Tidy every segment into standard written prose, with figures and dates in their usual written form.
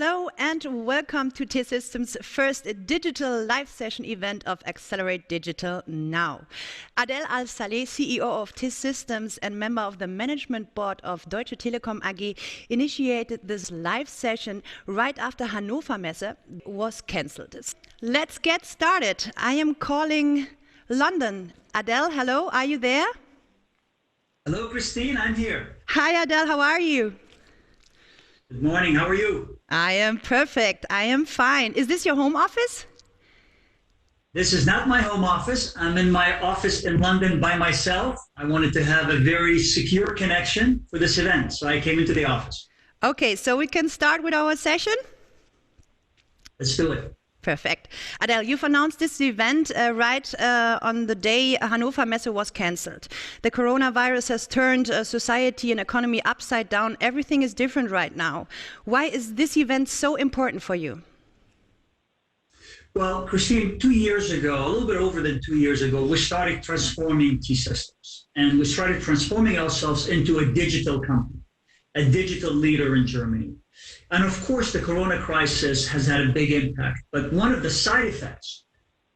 Hello and welcome to T-Systems' first digital live session event of Accelerate Digital Now. Adel Al-Saleh, CEO of T-Systems and member of the management board of Deutsche Telekom AG, initiated this live session right after Hannover Messe was cancelled. Let's get started. I am calling London. Adel, hello, are you there? Hello, Christine, I'm here. Hi, Adel, how are you? Good morning, how are you? I am perfect. I am fine. Is this your home office? This is not my home office. I'm in my office in London by myself. I wanted to have a very secure connection for this event, so I came into the office. Okay, so we can start with our session? Let's do it. Perfect. Adel, you've announced this event right on the day Hannover Messe was cancelled. The coronavirus has turned society and economy upside down. Everything is different right now. Why is this event so important for you? Well, Christine, 2 years ago, a little bit over than 2 years ago, we started transforming T-Systems. And we started transforming ourselves into a digital company, a digital leader in Germany. And of course, the corona crisis has had a big impact. But one of the side effects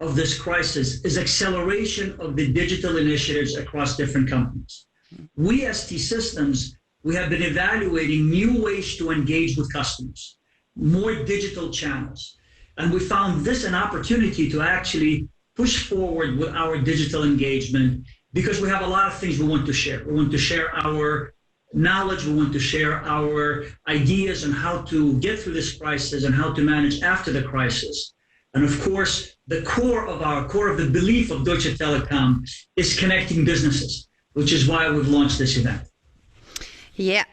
of this crisis is acceleration of the digital initiatives across different companies. We as T-Systems, we have been evaluating new ways to engage with customers, more digital channels. And we found this an opportunity to actually push forward with our digital engagement because we have a lot of things we want to share. We want to share our knowledge, we want to share our ideas on how to get through this crisis and how to manage after the crisis. And of course, the core of the belief of Deutsche Telekom is connecting businesses, which is why we've launched this event. Yeah.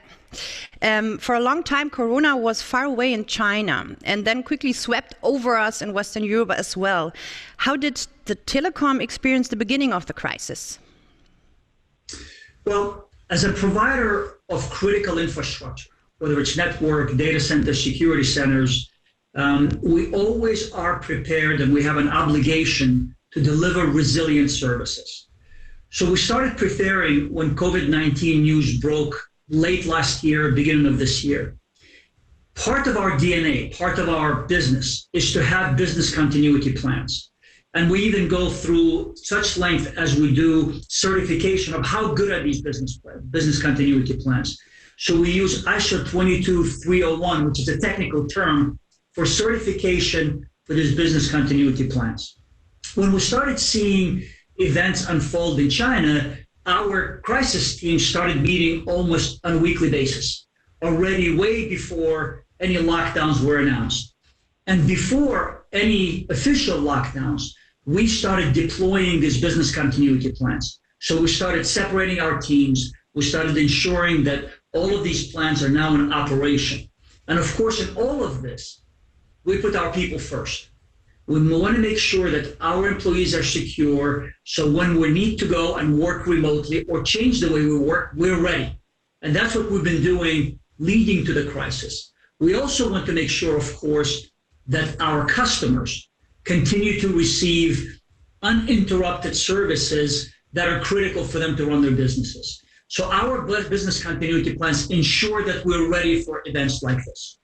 For a long time, Corona was far away in China and then quickly swept over us in Western Europe as well. How did the telecom experience the beginning of the crisis? Well, as a provider of critical infrastructure, whether it's network, data centers, security centers, we always are prepared and we have an obligation to deliver resilient services. So we started preparing when COVID-19 news broke late last year, beginning of this year. Part of our DNA, part of our business is to have business continuity plans. And we even go through such length as we do certification of how good are these business continuity plans. So we use ISO 22301, which is a technical term for certification for these business continuity plans. When we started seeing events unfold in China, our crisis team started meeting almost on a weekly basis, already way before any lockdowns were announced. And before any official lockdowns, we started deploying these business continuity plans. So we started separating our teams. We started ensuring that all of these plans are now in operation. And of course, in all of this, we put our people first. We want to make sure that our employees are secure. So when we need to go and work remotely or change the way we work, we're ready. And that's what we've been doing leading to the crisis. We also want to make sure, of course, that our customers continue to receive uninterrupted services that are critical for them to run their businesses. So our business continuity plans ensure that we're ready for events like this.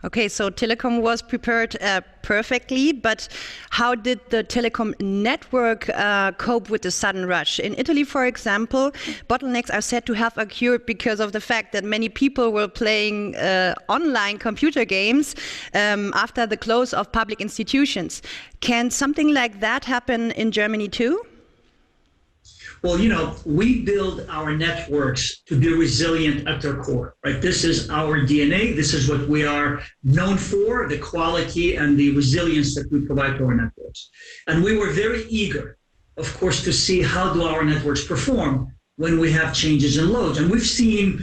Okay, so Telecom was prepared perfectly, but how did the telecom network cope with the sudden rush? In Italy, for example, bottlenecks are said to have occurred because of the fact that many people were playing online computer games after the close of public institutions. Can something like that happen in Germany too? Well, we build our networks to be resilient at their core, right? This is our DNA. This is what we are known for, the quality and the resilience that we provide to our networks. And we were very eager, of course, to see how do our networks perform when we have changes in loads. And we've seen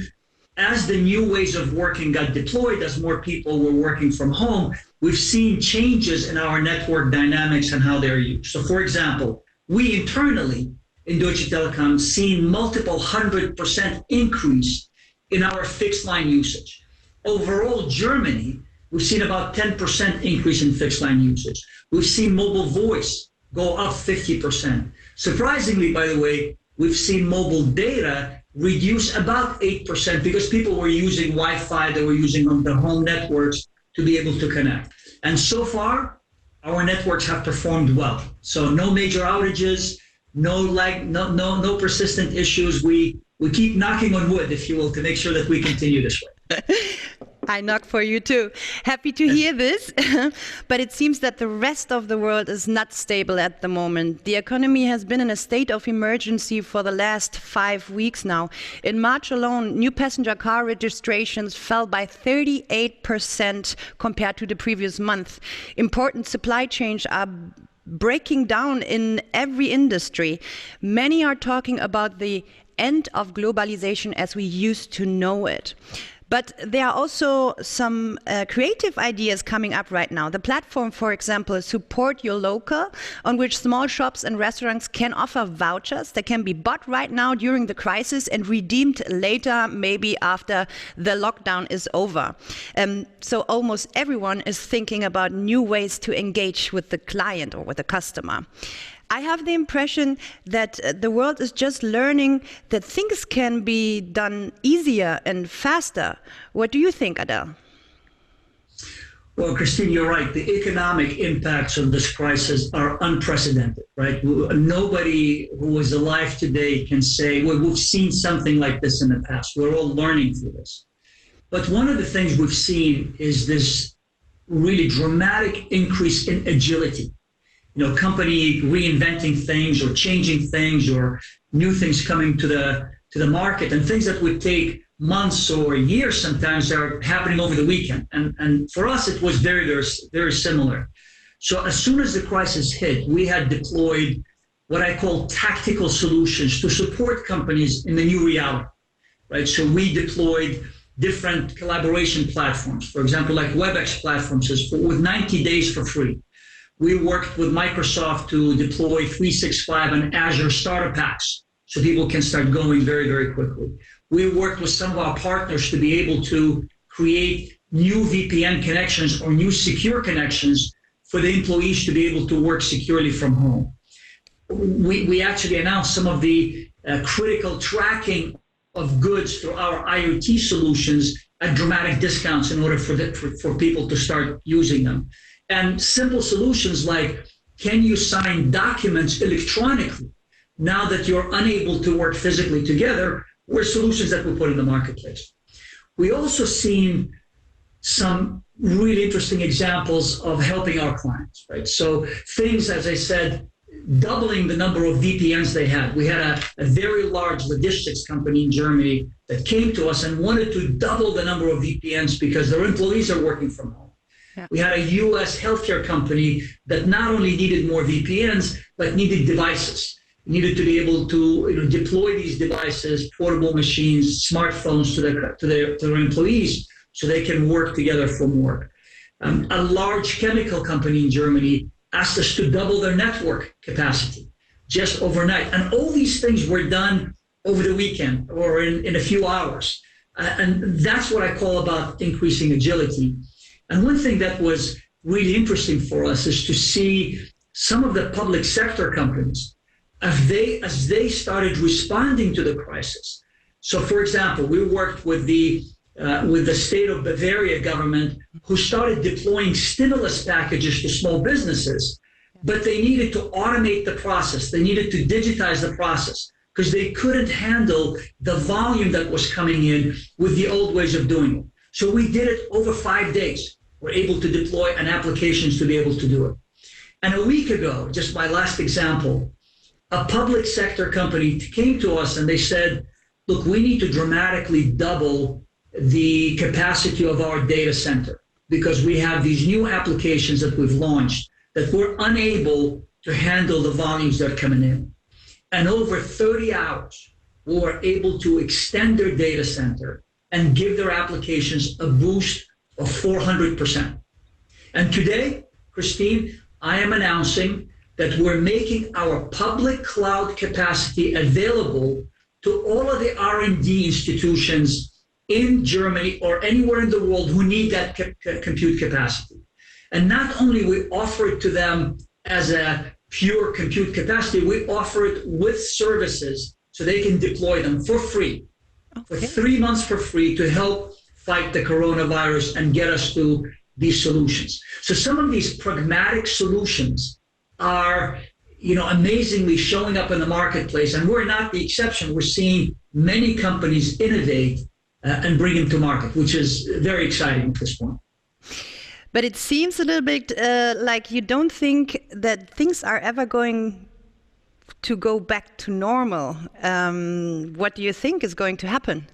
as the new ways of working got deployed, as more people were working from home, we've seen changes in our network dynamics and how they're used. So for example, we internally in Deutsche Telekom seen multiple 100% increase in our fixed line usage. Overall, Germany, we've seen about 10% increase in fixed line usage. We've seen mobile voice go up 50%. Surprisingly, by the way, we've seen mobile data reduce about 8% because people were using Wi-Fi, they were using on the home networks to be able to connect. And so far, our networks have performed well. So no major outages, no lag, no persistent issues. We keep knocking on wood, if you will, to make sure that we continue this way. I knock for you too. Happy to hear this. But it seems that the rest of the world is not stable at the moment. The economy has been in a state of emergency for the last 5 weeks now. In March alone, new passenger car registrations fell by 38% compared to the previous month. Important supply chains are breaking down in every industry. Many are talking about the end of globalization as we used to know it. But there are also some creative ideas coming up right now. The platform, for example, Support Your Local, on which small shops and restaurants can offer vouchers that can be bought right now during the crisis and redeemed later, maybe after the lockdown is over. So almost everyone is thinking about new ways to engage with the client or with the customer. I have the impression that the world is just learning that things can be done easier and faster. What do you think, Adel? Well, Christine, you're right. The economic impacts of this crisis are unprecedented, right? Nobody who is alive today can say, well, we've seen something like this in the past. We're all learning through this. But one of the things we've seen is this really dramatic increase in agility. You know, company reinventing things or changing things or new things coming to the market, and things that would take months or years sometimes are happening over the weekend. And for us, it was very, very, very similar. So as soon as the crisis hit, we had deployed what I call tactical solutions to support companies in the new reality, right? So we deployed different collaboration platforms, for example, like WebEx platforms with 90 days for free. We worked with Microsoft to deploy 365 and Azure starter packs so people can start going very, very quickly. We worked with some of our partners to be able to create new VPN connections or new secure connections for the employees to be able to work securely from home. We actually announced some of the critical tracking of goods through our IoT solutions at dramatic discounts in order for people to start using them. And simple solutions like, can you sign documents electronically now that you're unable to work physically together, were solutions that we put in the marketplace. We also seen some really interesting examples of helping our clients, right? So things, as I said, doubling the number of VPNs they had. We had a very large logistics company in Germany that came to us and wanted to double the number of VPNs because their employees are working from home. We had a US healthcare company that not only needed more VPNs, but needed devices. Needed to be able to deploy these devices, portable machines, smartphones to their employees so they can work together from work. A large chemical company in Germany asked us to double their network capacity just overnight. And all these things were done over the weekend or in a few hours. And that's what I call about increasing agility. And one thing that was really interesting for us is to see some of the public sector companies as they started responding to the crisis. So, for example, we worked with the state of Bavaria government, who started deploying stimulus packages to small businesses, but they needed to automate the process. They needed to digitize the process because they couldn't handle the volume that was coming in with the old ways of doing it. So we did it over 5 days. We're able to deploy an applications to be able to do it. And a week ago, just my last example, a public sector company came to us and they said, look, we need to dramatically double the capacity of our data center because we have these new applications that we've launched that we're unable to handle the volumes that are coming in. And over 30 hours, we were able to extend their data center and give their applications a boost of 400%. And today, Christine, I am announcing that we're making our public cloud capacity available to all of the R&D institutions in Germany or anywhere in the world who need that compute capacity. And not only we offer it to them as a pure compute capacity, we offer it with services so they can deploy them for free, for 3 months for free to help fight the coronavirus and get us to these solutions. So some of these pragmatic solutions are, amazingly showing up in the marketplace, and we're not the exception. We're seeing many companies innovate and bring them to market, which is very exciting at this point. But it seems a little bit like you don't think that things are ever going to go back to normal. What do you think is going to happen?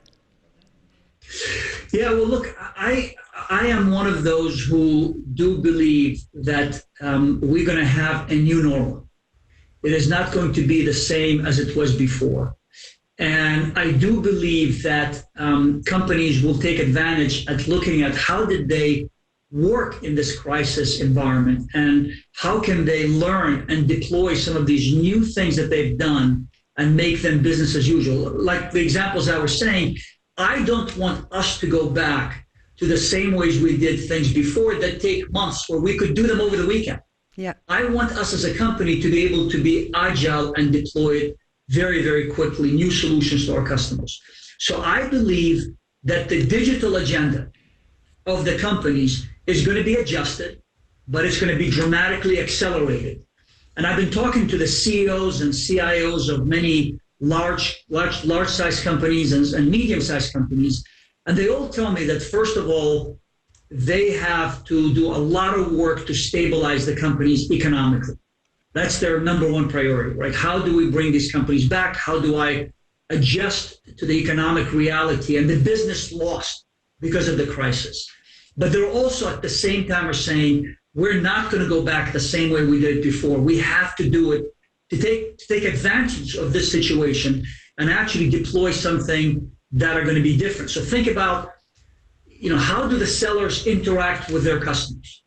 Yeah, well, look, I am one of those who do believe that we're going to have a new normal. It is not going to be the same as it was before. And I do believe that companies will take advantage at looking at how did they work in this crisis environment and how can they learn and deploy some of these new things that they've done and make them business as usual. Like the examples I was saying, I don't want us to go back to the same ways we did things before that take months where we could do them over the weekend. Yeah. I want us as a company to be able to be agile and deploy it very, very quickly, new solutions to our customers. So I believe that the digital agenda of the companies is going to be adjusted, but it's going to be dramatically accelerated. And I've been talking to the CEOs and CIOs of many large-sized companies and medium-sized companies, and they all tell me that, first of all, they have to do a lot of work to stabilize the companies economically. That's their number one priority, right? How do we bring these companies back? How do I adjust to the economic reality and the business lost because of the crisis? But they're also at the same time are saying, we're not going to go back the same way we did before. We have to do it to take advantage of this situation and actually deploy something that are going to be different. So think about, how do the sellers interact with their customers?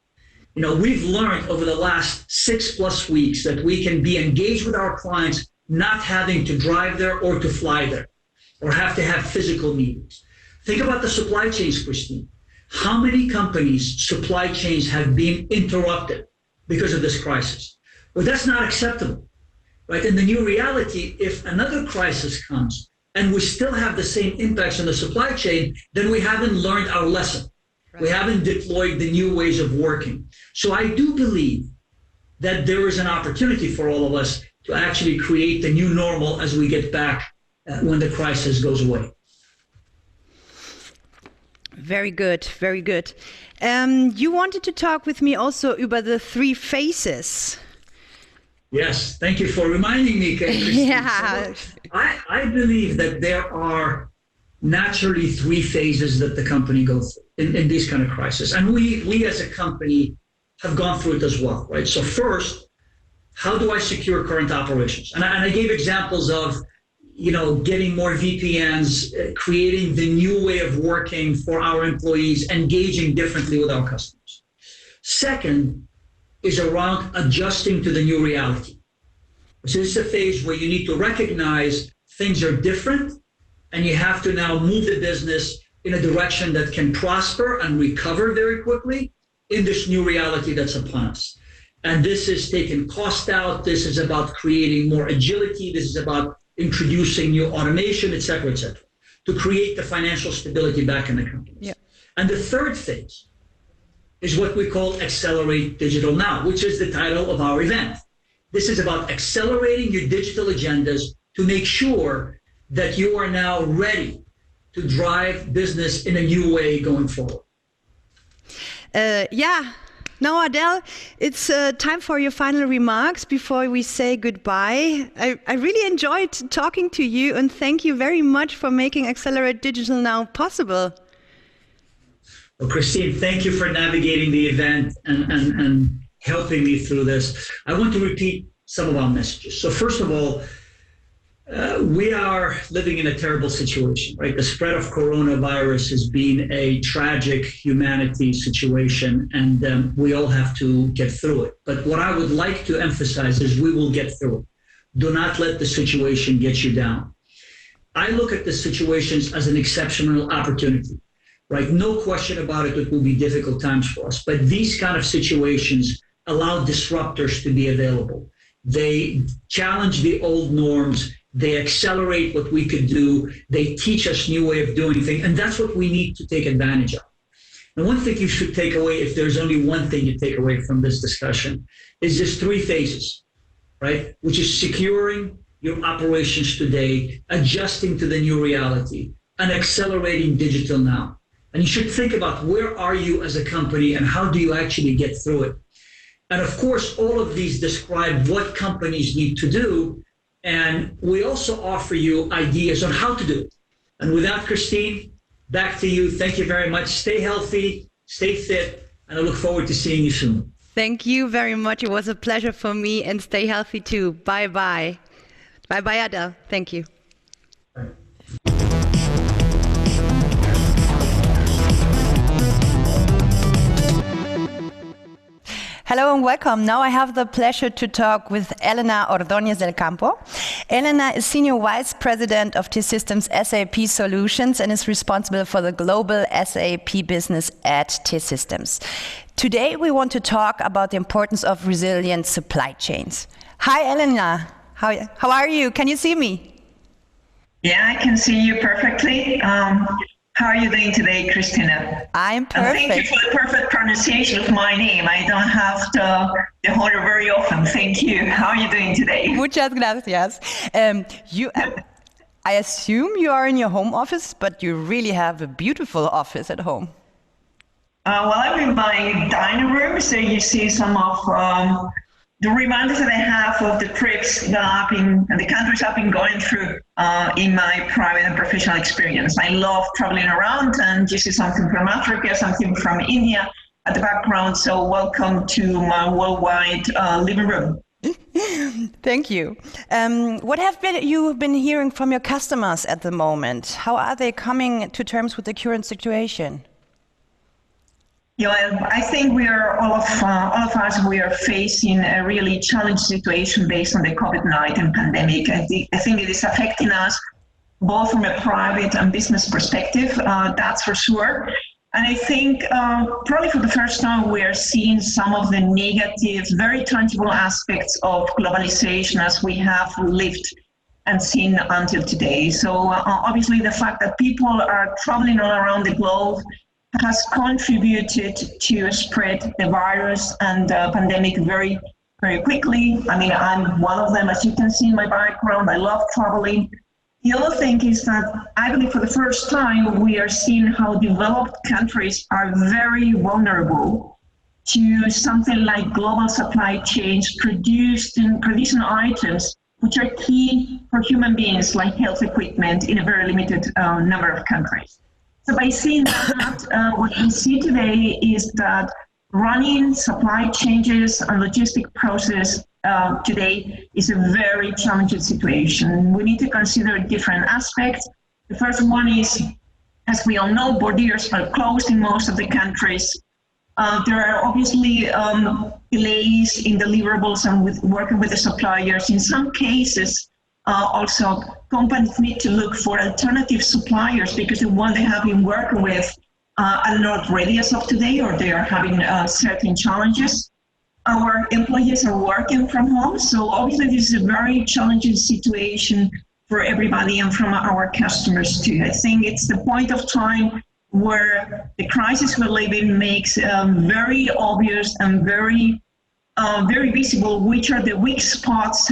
We've learned over the last 6+ weeks that we can be engaged with our clients, not having to drive there or to fly there or have to have physical meetings. Think about the supply chains, Christine. How many companies' supply chains have been interrupted because of this crisis? Well, that's not acceptable, right? In the new reality, if another crisis comes and we still have the same impacts on the supply chain, then we haven't learned our lesson. Right. We haven't deployed the new ways of working. So I do believe that there is an opportunity for all of us to actually create the new normal as we get back when the crisis goes away. Very good, very good. You wanted to talk with me also about the 3 phases. Yes, thank you for reminding me, Christine. Yeah. So I believe that there are naturally 3 phases that the company goes through in these kind of crises. And we as a company have gone through it as well, right? So first, how do I secure current operations? And I gave examples of, getting more VPNs, creating the new way of working for our employees, engaging differently with our customers. Second is around adjusting to the new reality. So this is a phase where you need to recognize things are different and you have to now move the business in a direction that can prosper and recover very quickly in this new reality that's upon us. And this is taking cost out. This is about creating more agility. This is about introducing new automation, et cetera, to create the financial stability back in the company. Yeah. And the third phase is what we call Accelerate Digital Now, which is the title of our event. This is about accelerating your digital agendas to make sure that you are now ready to drive business in a new way going forward. Now, Adel, it's time for your final remarks before we say goodbye. I really enjoyed talking to you, and thank you very much for making Accelerate Digital Now possible. Well, Christine, thank you for navigating the event and helping me through this. I want to repeat some of our messages. So first of all, we are living in a terrible situation, right? The spread of coronavirus has been a tragic humanity situation, and we all have to get through it. But what I would like to emphasize is we will get through it. Do not let the situation get you down. I look at the situations as an exceptional opportunity, right? No question about it, it will be difficult times for us. But these kind of situations allow disruptors to be available. They challenge the old norms. They accelerate what we could do. They teach us new way of doing things. And that's what we need to take advantage of. And one thing you should take away, if there's only one thing you take away from this discussion, is just three phases, right? Which is securing your operations today, adjusting to the new reality, and accelerating digital now. And you should think about where are you as a company and how do you actually get through it. And of course, all of these describe what companies need to do. And we also offer you ideas on how to do it. And with that, Christine, back to you. Thank you very much. Stay healthy, stay fit, and I look forward to seeing you soon. Thank you very much. It was a pleasure for me, and stay healthy too. Bye-bye. Bye-bye, Adel. Thank you. Bye. Hello and welcome. Now I have the pleasure to talk with Elena Ordoñez del Campo. Elena is Senior Vice President of T-Systems SAP Solutions and is responsible for the global SAP business at T-Systems. Today we want to talk about the importance of resilient supply chains. Hi Elena, how are you? Can you see me? Yeah, I can see you perfectly. How are you doing today, Christina? I'm perfect. And thank you for the perfect pronunciation of my name. I don't have the honor very often. Thank you. How are you doing today? Muchas gracias. I assume you are in your home office, but you really have a beautiful office at home. Well, I'm in my dining room, so you see some of the reminders that I have of the trips that I've been, and the countries I've been going through in my private and professional experience. I love traveling around, and you see something from Africa, something from India at the background. So welcome to my worldwide living room. Thank you. What have you been hearing from your customers at the moment? How are they coming to terms with the current situation? Yeah, I think we are all of us. We are facing a really challenging situation based on the COVID-19 pandemic. I think it is affecting us both from a private and business perspective. That's for sure. And I think probably for the first time we are seeing some of the negative, very tangible aspects of globalization as we have lived and seen until today. So obviously the fact that people are traveling all around the globe has contributed to spread the virus and the pandemic very, very quickly. I mean, I'm one of them, as you can see in my background. I love traveling. The other thing is that I believe for the first time, we are seeing how developed countries are very vulnerable to something like global supply chains producing items which are key for human beings, like health equipment, in a very limited number of countries. So by seeing that, what we see today is that running supply chains and logistic process today is a very challenging situation. We need to consider different aspects. The first one is, as we all know, borders are closed in most of the countries. There are obviously delays in deliverables and with working with the suppliers. In some cases, also, companies need to look for alternative suppliers because the one they have been working with are not ready as of today, or they are having certain challenges. Our employees are working from home, so obviously this is a very challenging situation for everybody and from our customers too. I think it's the point of time where the crisis we're living makes very obvious and very visible which are the weak spots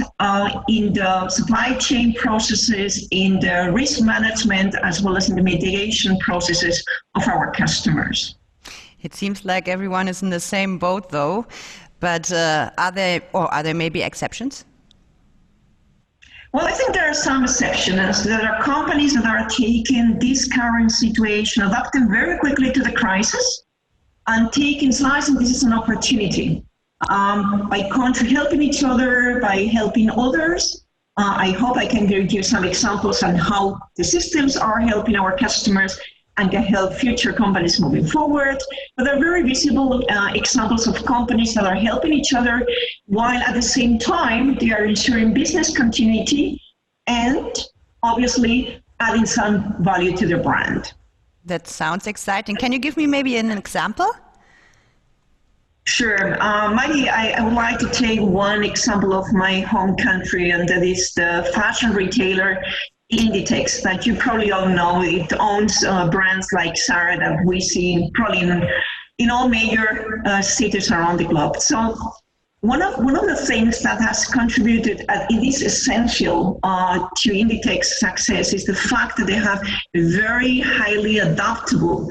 in the supply chain processes, in the risk management, as well as in the mitigation processes of our customers. It seems like everyone is in the same boat, though. But are there maybe exceptions? Well, I think there are some exceptions. There are companies that are taking this current situation, adapting very quickly to the crisis, and slicing this as an opportunity. By country helping each other, by helping others. I hope I can give you some examples on how the systems are helping our customers and can help future companies moving forward. But there are very visible examples of companies that are helping each other, while at the same time they are ensuring business continuity and obviously adding some value to their brand. That sounds exciting. Can you give me maybe an example? Sure. Maybe I would like to take one example of my home country, and that is the fashion retailer Inditex that you probably all know. It owns brands like Zara that we see probably in all major cities around the globe. So one of the things that has contributed, it is essential to Inditex success, is the fact that they have a very highly adaptable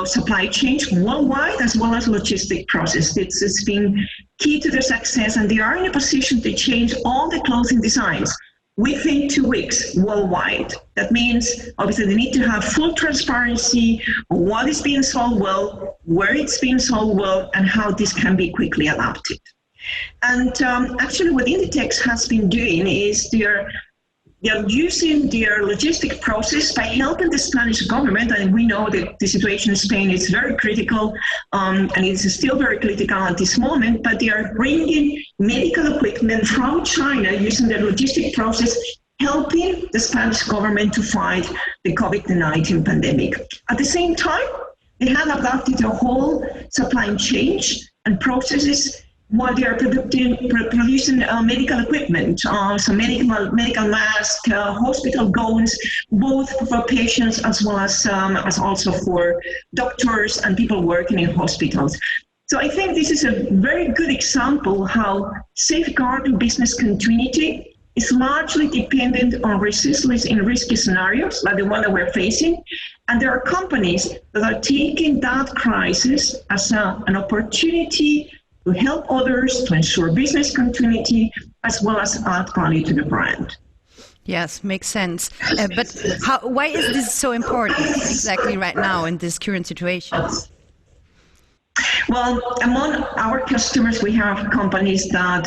supply chain worldwide, as well as logistic process. It's been key to their success, and they are in a position to change all the clothing designs within 2 weeks worldwide. That means, obviously, they need to have full transparency on what is being sold well, where it's being sold well, and how this can be quickly adapted. And actually, what Inditex has been doing is they're using their logistic process by helping the Spanish government, and we know that the situation in Spain is very critical, and it's still very critical at this moment, but they are bringing medical equipment from China using their logistic process, helping the Spanish government to fight the COVID-19 pandemic. At the same time, they have adapted a whole supply chain and processes while they are producing medical equipment, so medical masks, hospital gowns, both for patients as well as also for doctors and people working in hospitals. So I think this is a very good example how safeguarding business continuity is largely dependent on resilience in risky scenarios like the one that we're facing. And there are companies that are taking that crisis as an opportunity to help others, to ensure business continuity, as well as add value to the brand. Yes, makes sense. But why is this so important exactly right now in this current situation? Well, among our customers, we have companies that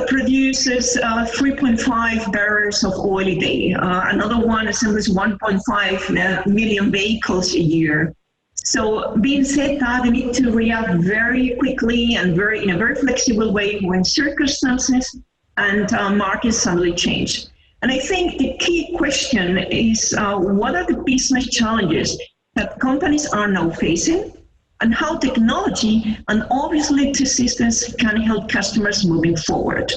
produces 3.5 barrels of oil a day. Another one assembles 1.5 million vehicles a year. So being said that, they need to react very quickly and in a very flexible way when circumstances and markets suddenly change. And I think the key question is what are the business challenges that companies are now facing, and how technology and obviously T-Systems can help customers moving forward.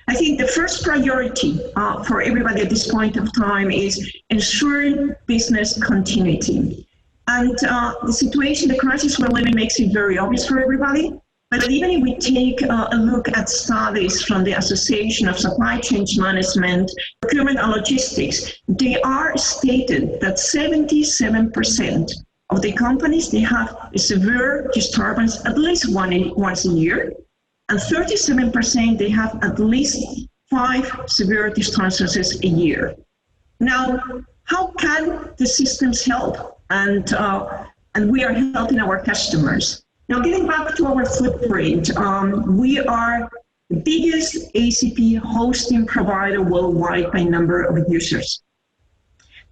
I think the first priority for everybody at this point of time is ensuring business continuity. And the situation, the crisis we're living makes it very obvious for everybody. But even if we take a look at studies from the Association of Supply Chain Management, Procurement and Logistics, they are stated that 77% of the companies, they have a severe disturbance at least once a year, and 37% they have at least 5 severe disturbances a year. Now, how can the systems help? And we are helping our customers. Now, getting back to our footprint, we are the biggest ACP hosting provider worldwide by number of users.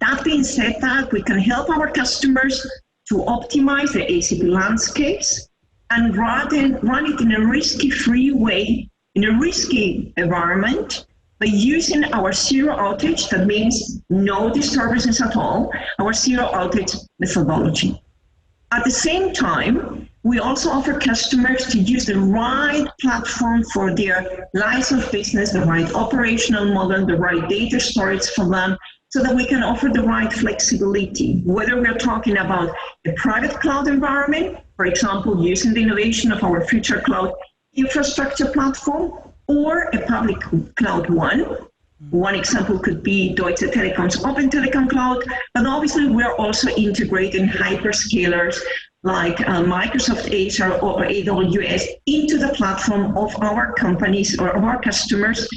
That being said, that we can help our customers to optimize the ACP landscapes and run it in a risk-free way, in a risky environment, by using our zero outage, that means no disturbances at all, our zero outage methodology. At the same time, we also offer customers to use the right platform for their lines of business, the right operational model, the right data storage for them, so that we can offer the right flexibility, whether we're talking about a private cloud environment, for example, using the innovation of our future cloud infrastructure platform, or a public cloud one. One example could be Deutsche Telekom's Open Telecom Cloud, but obviously we're also integrating hyperscalers like Microsoft Azure or AWS into the platform of our companies or of our customers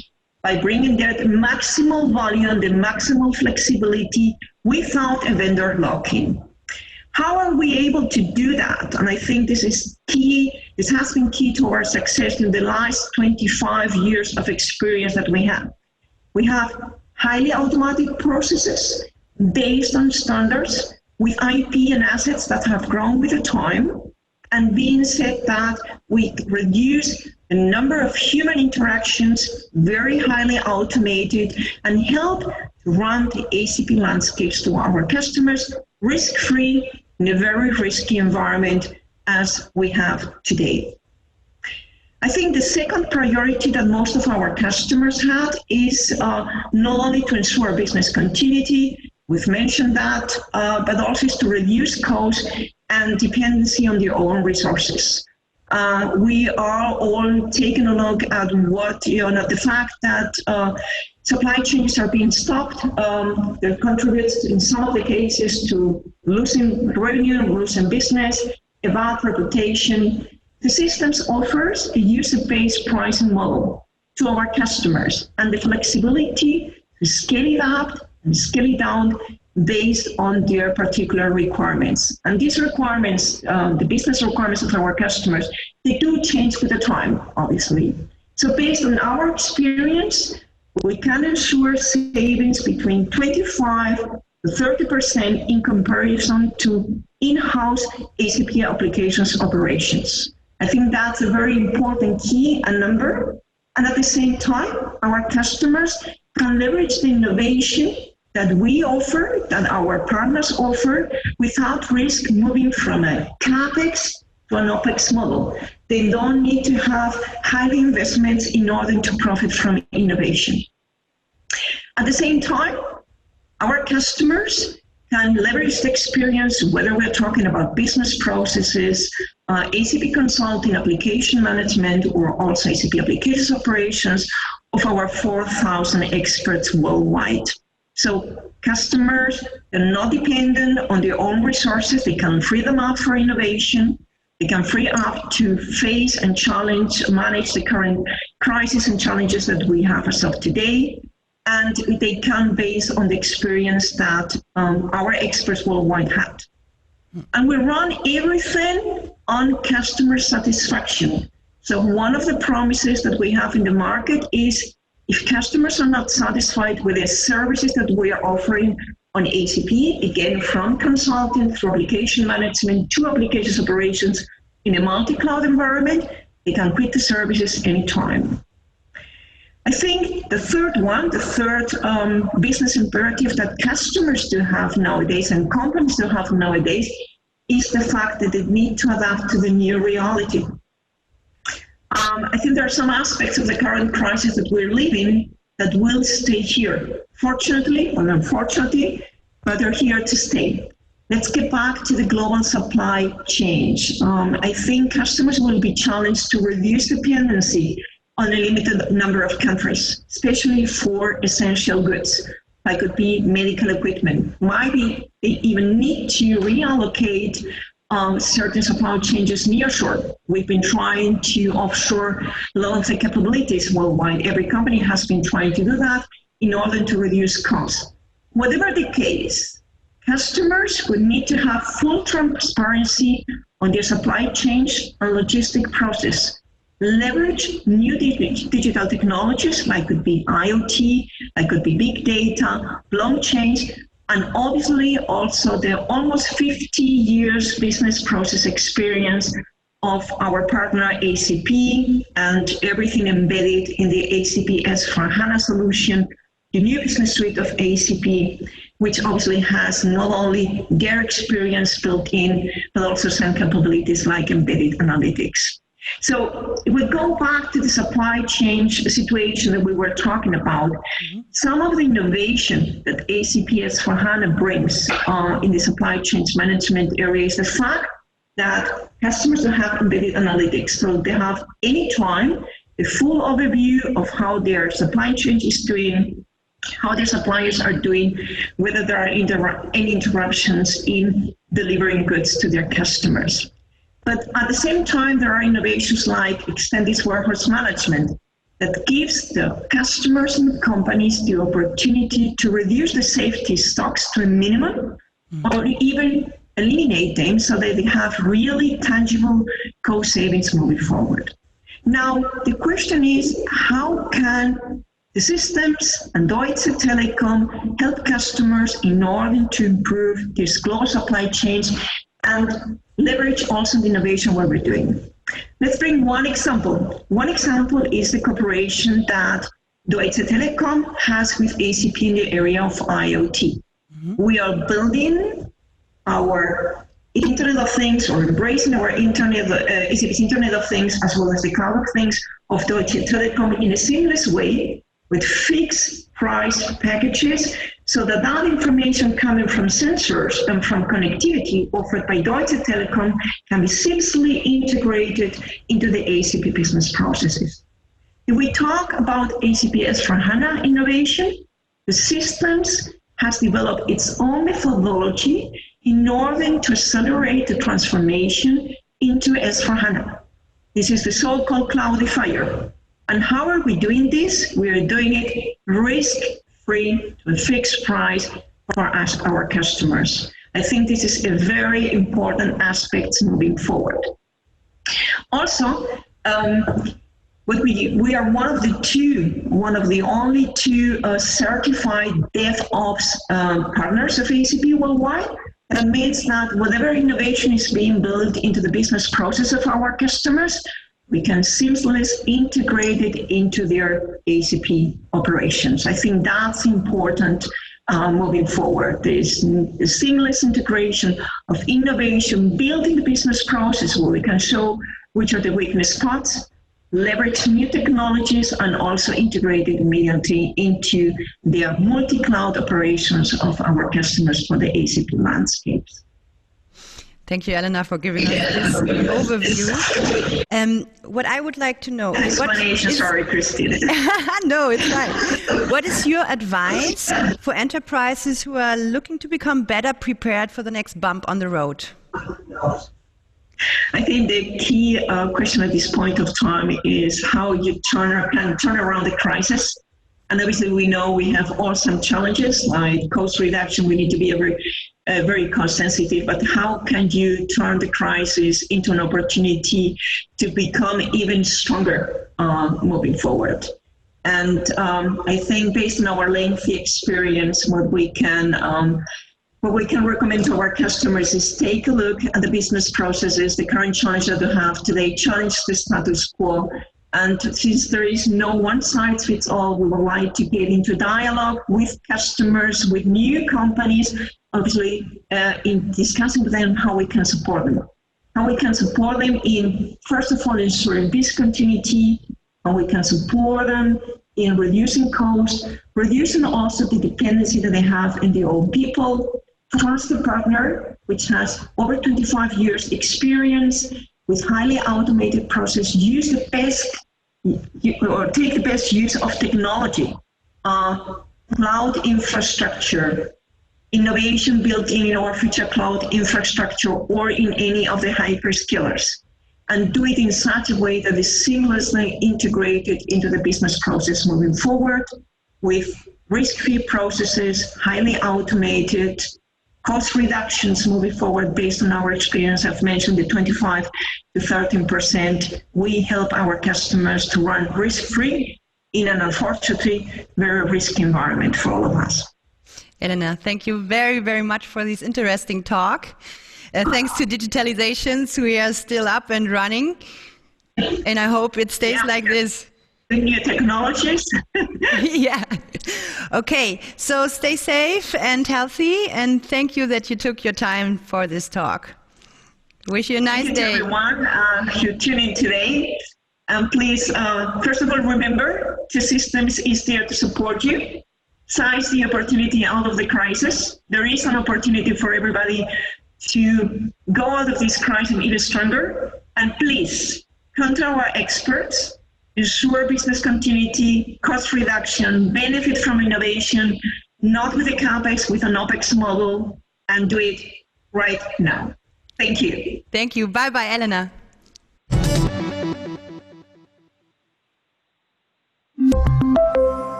by bringing that maximal value and the maximal flexibility without a vendor lock-in. How are we able to do that? And I think this is key. This has been key to our success in the last 25 years of experience that we have. We have highly automatic processes based on standards with IP and assets that have grown with the time. And being said that, we reduce the number of human interactions, very highly automated, and help run the ACP landscapes to our customers risk-free in a very risky environment as we have today. I think the second priority that most of our customers had is not only to ensure business continuity, we've mentioned that, but also is to reduce costs and dependency on their own resources. We are all taking a look at the fact that supply chains are being stopped. That contributes in some of the cases to losing revenue, losing business, a bad reputation. The systems offers a user-based pricing model to our customers and the flexibility to scale it up and scale it down based on their particular requirements. And these requirements, the business requirements of our customers, they do change with the time, obviously. So based on our experience, we can ensure savings between 25 to 30% in comparison to in-house ACP applications operations. I think that's a very important key and number. And at the same time, our customers can leverage the innovation that we offer, that our partners offer, without risk moving from a CapEx to an OpEx model. They don't need to have high investments in order to profit from innovation. At the same time, our customers can leverage the experience, whether we're talking about business processes, ACP consulting, application management, or also ACP applications operations of our 4,000 experts worldwide. So customers are not dependent on their own resources. They can free them up for innovation. They can free up to face and manage the current crisis and challenges that we have as of today. And they can base on the experience that our experts worldwide had. And we run everything on customer satisfaction. So one of the promises that we have in the market is if customers are not satisfied with the services that we are offering on ACP, again, from consulting through application management to applications operations in a multi-cloud environment, they can quit the services anytime. I think the third business imperative that customers do have nowadays and companies do have nowadays is the fact that they need to adapt to the new reality. I think there are some aspects of the current crisis that we're living that will stay here. Fortunately or unfortunately, but they're here to stay. Let's get back to the global supply chain. I think customers will be challenged to reduce dependency on a limited number of countries, especially for essential goods, like could be medical equipment. Maybe they even need to reallocate certain supply chains nearshore. We've been trying to offshore a lot of the capabilities worldwide. Every company has been trying to do that in order to reduce costs. Whatever the case, customers would need to have full transparency on their supply chains and logistic process. Leverage new digital technologies, like could be IoT, like could be big data, blockchains, and obviously also the almost 50 years business process experience of our partner ACP and everything embedded in the ACP S/4HANA solution, the new business suite of ACP, which obviously has not only their experience built in, but also some capabilities like embedded analytics. So if we go back to the supply chain situation that we were talking about, some of the innovation that ACP S/4HANA brings in the supply chain management area is the fact that customers will have embedded analytics. So they have anytime a full overview of how their supply chain is doing, how their suppliers are doing, whether there are any interruptions in delivering goods to their customers. But at the same time, there are innovations like extended warehouse management that gives the customers and companies the opportunity to reduce the safety stocks to a minimum or even eliminate them so that they have really tangible cost savings moving forward. Now, the question is, how can the systems and Deutsche Telekom help customers in order to improve these global supply chains and leverage also the innovation what we're doing? Let's bring one example. One example is the cooperation that Deutsche Telekom has with ACP in the area of IoT. We are building our Internet of Things, or embracing our Internet, ACP's Internet of Things, as well as the Cloud of Things of Deutsche Telekom in a seamless way with fixed price packages, so that that information coming from sensors and from connectivity offered by Deutsche Telekom can be seamlessly integrated into the ACP business processes. If we talk about ACP S/4HANA innovation, the systems has developed its own methodology in order to accelerate the transformation into S/4HANA. This is the so-called cloudifier. And how are we doing this? We are doing it risk-free to a fixed price for us, our customers. I think this is a very important aspect moving forward. Also, we are one of the only two certified DevOps partners of ACP worldwide. That means that whatever innovation is being built into the business process of our customers, we can seamlessly integrate it into their ACP operations. I think that's important moving forward. There's a seamless integration of innovation built in the business process, where we can show which are the weakness spots, leverage new technologies, and also integrate it immediately into the multi-cloud operations of our customers for the ACP landscapes. Thank you, Elena, for giving us this overview. What I would like to know... Sorry, Christine. No, it's fine. What is your advice for enterprises who are looking to become better prepared for the next bump on the road? I think the key question at this point of time is how you can turn around the crisis. And obviously, we know we have awesome challenges like cost reduction. We need to be very cost sensitive. But how can you turn the crisis into an opportunity to become even stronger moving forward? And I think based on our lengthy experience, what we can recommend to our customers is take a look at the business processes, the current challenge that they have today, challenge the status quo. And since there is no one size fits all, we would like to get into dialogue with customers, with new companies, obviously in discussing with them how we can support them. How we can support them in, first of all, ensuring business continuity, how we can support them in reducing costs, reducing also the dependency that they have in their own people, trusted partner, which has over 25 years experience with highly automated process, use the best or take the best use of technology, cloud infrastructure, innovation built in our future cloud infrastructure or in any of the hyperscalers, and do it in such a way that is seamlessly integrated into the business process moving forward with risk-free processes, highly automated, cost reductions moving forward based on our experience. I've mentioned the 25 to 13%. We help our customers to run risk-free in an unfortunately very risky environment for all of us. Elena, thank you very, very much for this interesting talk. Thanks to Digitalization, we are still up and running. And I hope it stays like this. The new technologies. Yeah. Okay. So stay safe and healthy. And thank you that you took your time for this talk. Wish you a nice day. Thank you, everyone, who tuned in today. And please, first of all, remember, T-Systems is there to support you. Seize the opportunity out of the crisis. There is an opportunity for everybody to go out of this crisis even stronger. And please, contact our experts. Ensure business continuity, cost reduction, benefit from innovation, not with a CapEx, with an OpEx model, and do it right now. Thank you. Thank you. Bye-bye, Elena.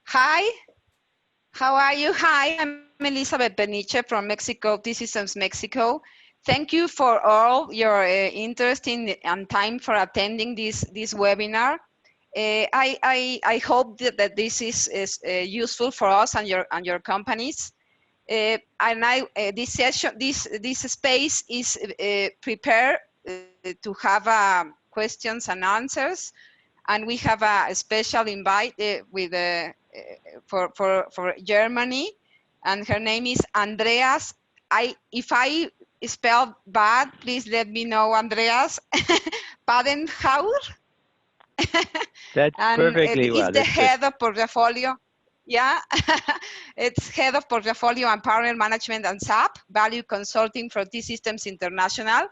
Hi, how are you? Hi, I'm Elizabeth Beniche from Mexico, T-Systems Mexico. Thank you for all your interest and time for attending this webinar. I hope that this is useful for us and your companies. This session, this space is prepared to have questions and answers, and we have a special invite with Germany, and her name is Andreas. If I spell bad, please let me know, Andreas. Badenhauer. That's And perfectly it's well. the That's head of portfolio. Yeah, it's head of portfolio and partner management and SAP value consulting for T-Systems International.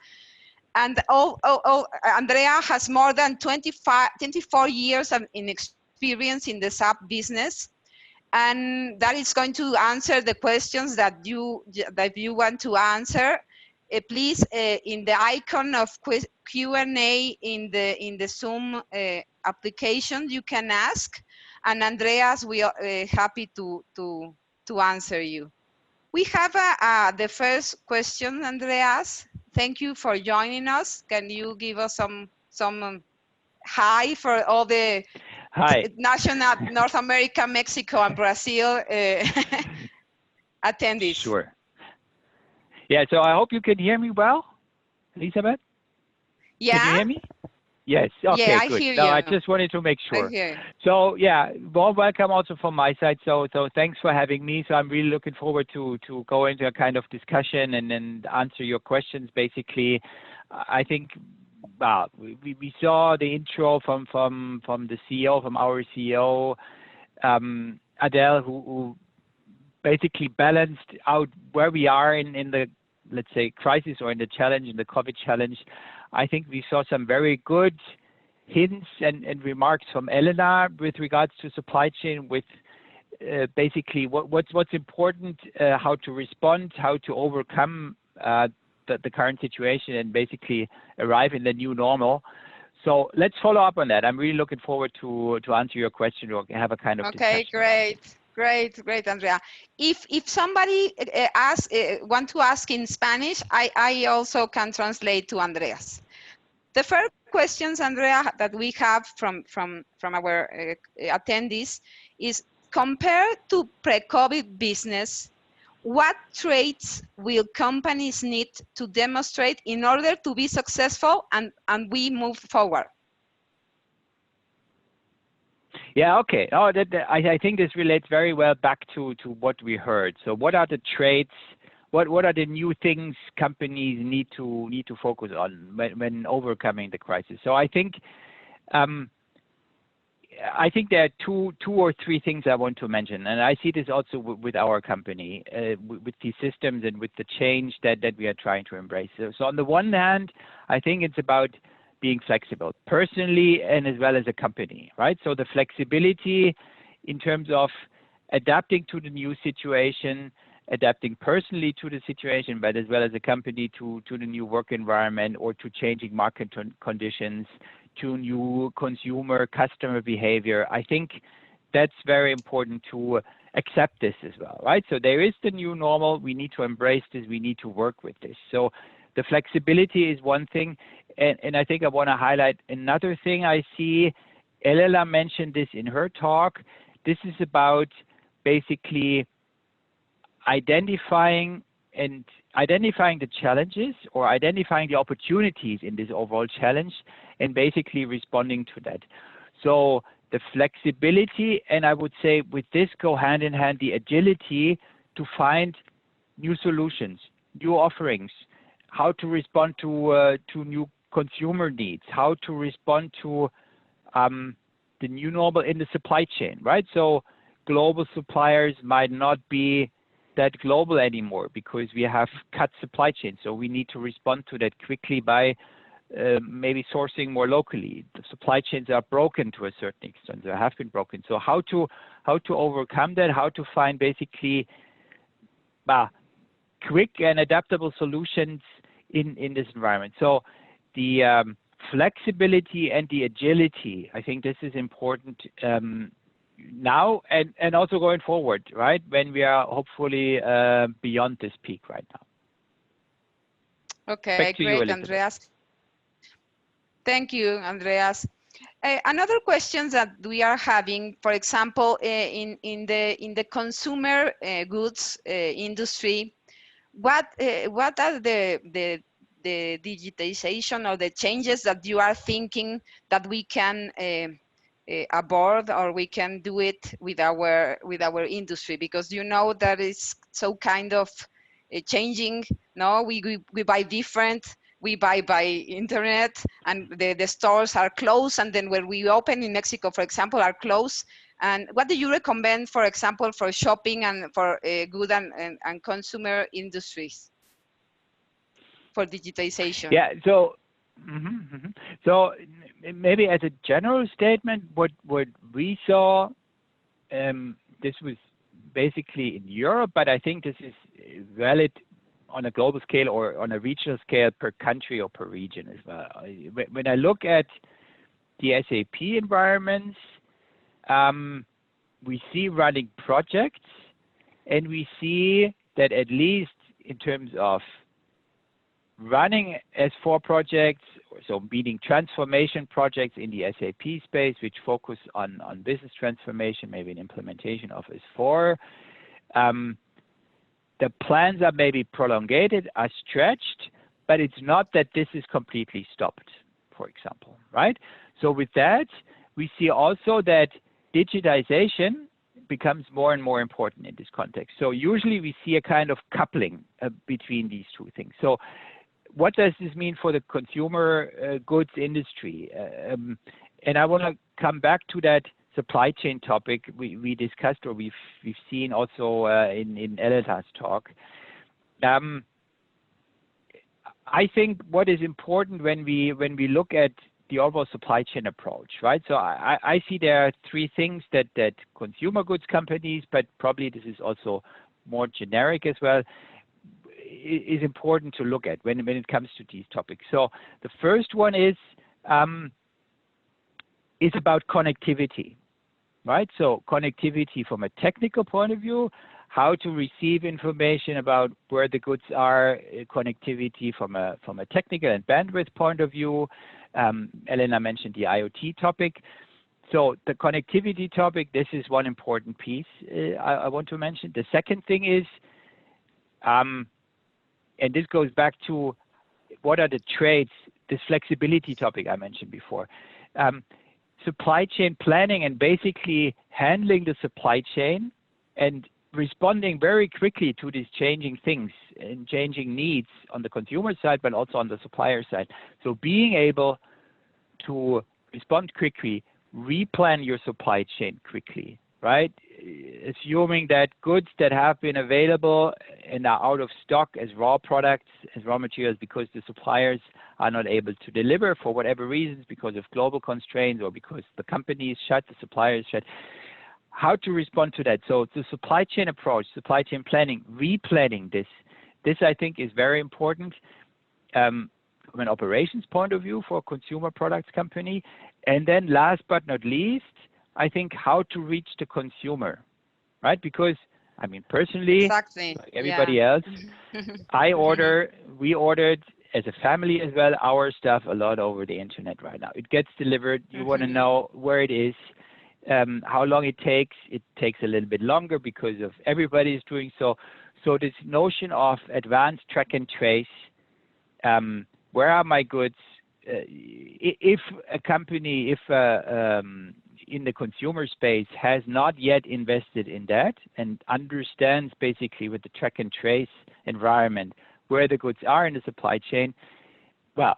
And Andrea has more than 24 years in experience in the SAP business. And that is going to answer the questions that you want to answer. Please, in the icon of Q&A in the Zoom application, you can ask, and Andreas, we are happy to answer you. We have the first question, Andreas. Thank you for joining us. Can you give us some hi for all the national North America, Mexico, and Brazil attendees? Sure. Yeah, so I hope you can hear me well, Elizabeth? Yeah. Can you hear me? Yes. Okay, yeah, I good. hear No, you. I just wanted to make sure. I hear you. So yeah, warm welcome also from my side. So thanks for having me. So I'm really looking forward to go into a kind of discussion and then answer your questions. Basically, I think we saw the intro from the CEO, from our CEO, Adel, who basically balanced out where we are in the, let's say, crisis or in the challenge, in the COVID challenge. I think we saw some very good hints and remarks from Elena with regards to supply chain, with basically what's important, how to respond, how to overcome the current situation, and basically arrive in the new normal. So let's follow up on that. I'm really looking forward to answer your question or have a kind of discussion. Okay, great, Andrea. If somebody want to ask in Spanish, I also can translate to Andreas. The first questions, Andrea, that we have from our attendees is, compared to pre-COVID business, what traits will companies need to demonstrate in order to be successful and we move forward? Yeah, okay. Oh, I think this relates very well back to what we heard. So what are the traits? What are the new things companies need to focus on when overcoming the crisis? So I think there are two or three things I want to mention, and I see this also with our company, with these systems and with the change that we are trying to embrace. So on the one hand, I think it's about being flexible, personally and as well as a company, right? So the flexibility in terms of adapting to the new situation, adapting personally to the situation, but as well as a company to the new work environment or to changing market conditions, to new customer behavior. I think that's very important to accept this as well, right? So there is the new normal. We need to embrace this. We need to work with this. So the flexibility is one thing. And I think I want to highlight another thing I see. Elena mentioned this in her talk. This is about basically identifying the challenges or identifying the opportunities in this overall challenge and basically responding to that. So the flexibility, and I would say with this go hand in hand the agility to find new solutions, new offerings, how to respond to new consumer needs, how to respond to the new normal in the supply chain, right? So global suppliers might not be that global anymore because we have cut supply chains. So we need to respond to that quickly by maybe sourcing more locally. The supply chains are broken to a certain extent. They have been broken. So how to overcome that? How to find basically quick and adaptable solutions in this environment. So the flexibility and the agility, I think this is important now and also going forward, right? When we are hopefully beyond this peak right now. Okay, great, Andreas. Thank you, Andreas. Another question that we are having, for example, in the consumer goods industry, what are the digitization or the changes that you are thinking that we can aboard, or we can do it with our industry, because you know that is so kind of changing. No, we buy different. We buy by internet, and the stores are closed, and then when we open in Mexico, for example, are closed. And what do you recommend, for example, for shopping and for good and consumer industries for digitization? Yeah. So, so maybe as a general statement, what we saw, this was basically in Europe, but I think this is valid on a global scale or on a regional scale per country or per region as well. When I look at the SAP environments, we see running projects, and we see that at least in terms of running S4 projects, so meaning transformation projects in the SAP space, which focus on business transformation, maybe an implementation of S4, the plans are maybe prolongated, are stretched, but it's not that this is completely stopped, for example, right? So with that, we see also that digitization becomes more and more important in this context. So usually we see a kind of coupling between these two things. So what does this mean for the consumer goods industry? And I want to come back to that supply chain topic we discussed, or we've seen also in Elena's talk. I think what is important when we look at the overall supply chain approach, right? So I see there are three things that consumer goods companies, but probably this is also more generic as well, is important to look at when it comes to these topics. So the first one is about connectivity, right? So connectivity from a technical point of view, how to receive information about where the goods are, connectivity from a technical and bandwidth point of view. Elena mentioned the IoT topic. So the connectivity topic, this is one important piece I want to mention. The second thing is, and this goes back to what are the traits, this flexibility topic I mentioned before. Supply chain planning and basically handling the supply chain and responding very quickly to these changing things and changing needs on the consumer side, but also on the supplier side. So being able to respond quickly, replan your supply chain quickly, right? Assuming that goods that have been available and are out of stock as raw products, as raw materials, because the suppliers are not able to deliver for whatever reasons, because of global constraints or because the company is shut, the supplier is shut. How to respond to that? So the supply chain approach, supply chain planning, replanning this I think is very important from an operations point of view for a consumer products company. And then last but not least, I think how to reach the consumer, right? Because I mean, personally, exactly. like everybody else, we ordered as a family as well, our stuff a lot over the internet right now. It gets delivered. You want to know where it is, how long it takes. It takes a little bit longer because of everybody is doing so. So this notion of advanced track and trace, where are my goods? If a company, in the consumer space has not yet invested in that and understands basically with the track and trace environment where the goods are in the supply chain, well,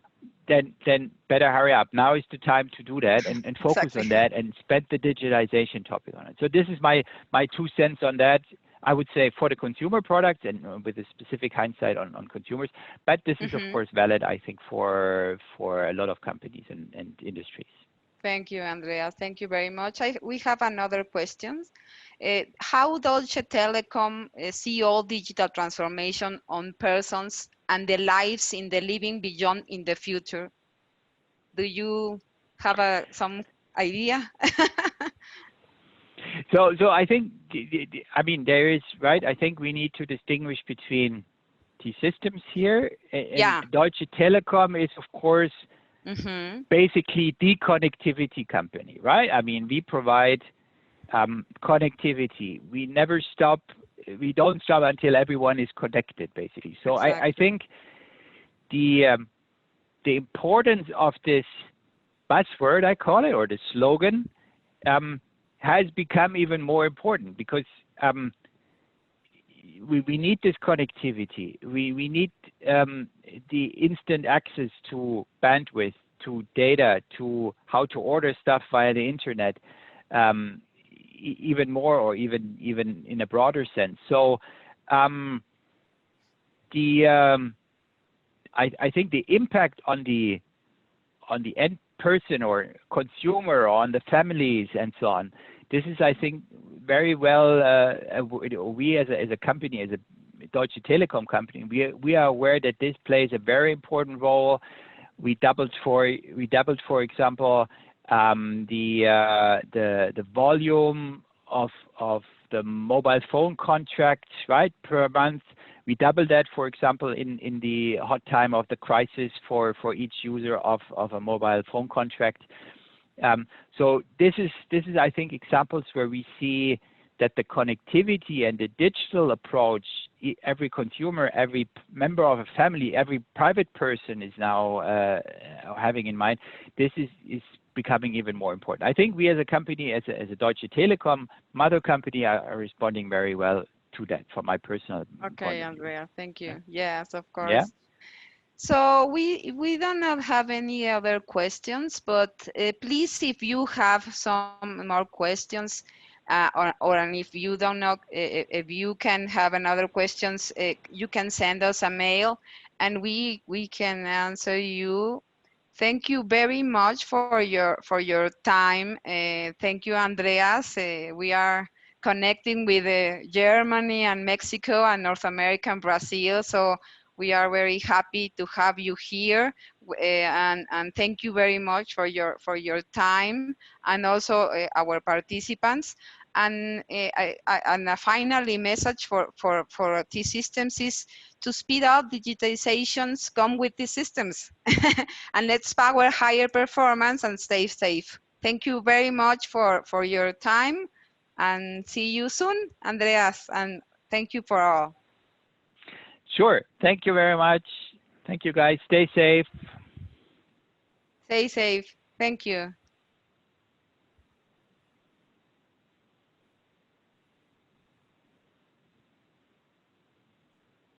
then better hurry up. Now is the time to do that and focus exactly. on that and spend the digitization topic on it. So this is my 2 cents on that. I would say for the consumer products and with a specific hindsight on consumers, but this is of course valid, I think, for a lot of companies and industries. Thank you, Andrea. Thank you very much. We have another question. How Deutsche Telekom see all digital transformation on persons and the lives in the living beyond in the future? Do you have some idea? So I think, I mean, there is, right? I think we need to distinguish between T-Systems here. And Deutsche Telekom is, of course, basically the connectivity company, right? I mean, we provide connectivity. We never stop. We don't stop until everyone is connected, basically. So exactly. I think the importance of this buzzword, I call it, or the slogan, has become even more important because we need this connectivity. We need the instant access to bandwidth, to data, to how to order stuff via the internet, even more, or even in a broader sense. So I think the impact on the end person or consumer, or on the families and so on, this is, I think, very well, we as a company, as a Deutsche Telekom company, we are aware that this plays a very important role. We doubled, for example, the volume of the mobile phone contracts, right, per month. We doubled that, for example, in the hot time of the crisis for each user of a mobile phone contract. So this is, I think, examples where we see that the connectivity and the digital approach, every consumer, every member of a family, every private person is now having in mind. This is becoming even more important. I think we as a company, as a Deutsche Telekom mother company, are responding very well to that, from my personal point of view. Andrea, thank you. Yes, of course. Yeah. So we do not have any other questions, but please, if you have some more questions, and if you don't know, if you can have another questions, you can send us a mail, and we can answer you. Thank you very much for your time. Thank you, Andreas. We are connecting with Germany and Mexico and North America and Brazil, so we are very happy to have you here, and thank you very much for your time, and also our participants. And a finally message for T-Systems is to speed up digitizations. Come with T-Systems, and let's power higher performance and stay safe. Thank you very much for your time, and see you soon, Andreas. And thank you for all. Sure. Thank you very much. Thank you, guys. Stay safe. Stay safe. Thank you.